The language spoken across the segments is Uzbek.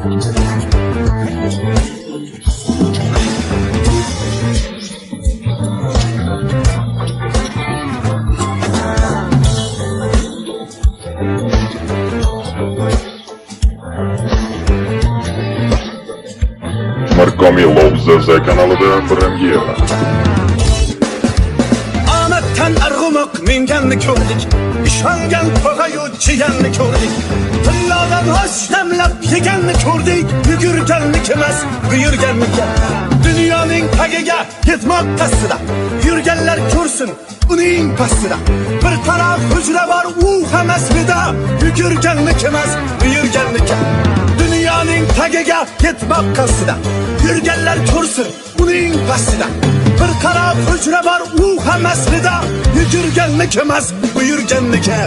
Markomi Lobza kanalida premyera. Omaddan arg'umoq minganni ko'rdik, ishongan tog'ayu jiyanni ko'rdik. Tillodan osh damlab yeganni ko'rdik, yugurganniki emas, buyurganniki. Dunyoning tagiga yetmoq qasdida, yurganlar ko'rsin uning pastida. Bir taraf hujra bor, u hamas vida, yugurganniki emas, buyurganniki. Dunyoning tagiga yetmoq qasdida, yurganlar ko'rsin uning pastida. Bir taraf hujra bor, u hamas vida, yugurganniki emas, buyurganniki.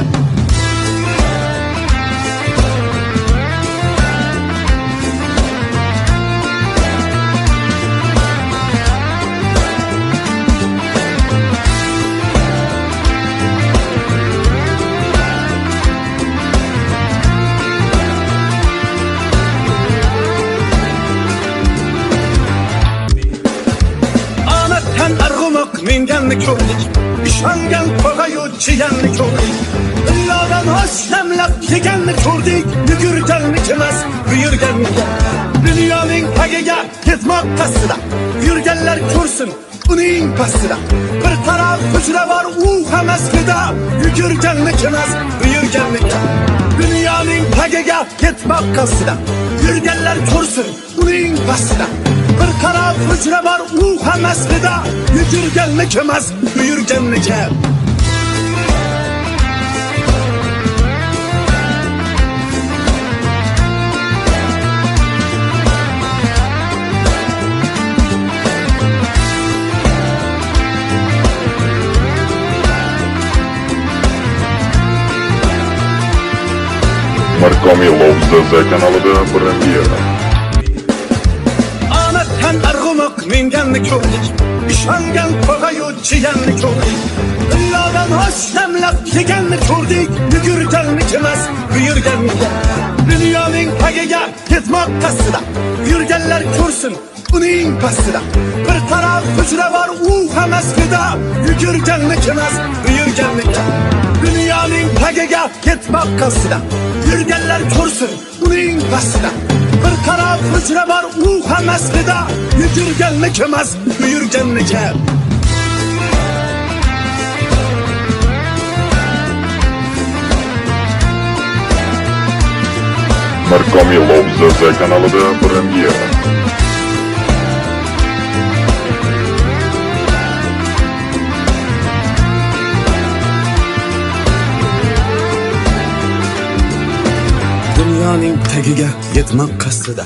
Minganni ko'rdik, ishongan tog'ayu jiyanni ko'rdik. Tillodan osh damlab yeganni ko'rdik, yugurganniki emas, buyurganniki. Dunyoning tagiga yetmoq qasdida, yurganlar ko'rsin uning pastida. Bir taraf hujra bor, u hamas vida, yugurganniki emas, buyurganniki. Dunyoning tagiga yetmoq qasdida, yurganlar ko'rsin uning pastida. Bir taraf hujra bor, u hamas vida, yugurganniki emas, buyurganniki. Markomi Lobza kanalida premyera. Omaddan arg'umoq minganni ko'rdik, ishongan tog'ayu jiyanni ko'rdik. Tillodan osh damlab yeganni ko'rdik, yugurganniki emas, buyurganniki. Dunyoning tagiga yetmoq qasdida, yurganlar ko'rsin uning pastida. Bir taraf hujra bor, u hamas vida, yugurganniki emas, buyurganniki. Dunyoning tagiga yetmoq qasdida, yurganlar ko'rsin uning pastida. Bir taraf hujra bor, u hamas vida, yugurganniki emas, buyurganniki. Markomi Lobza kanalida premyera. Dunyoning tagiga yetmoq qasdida,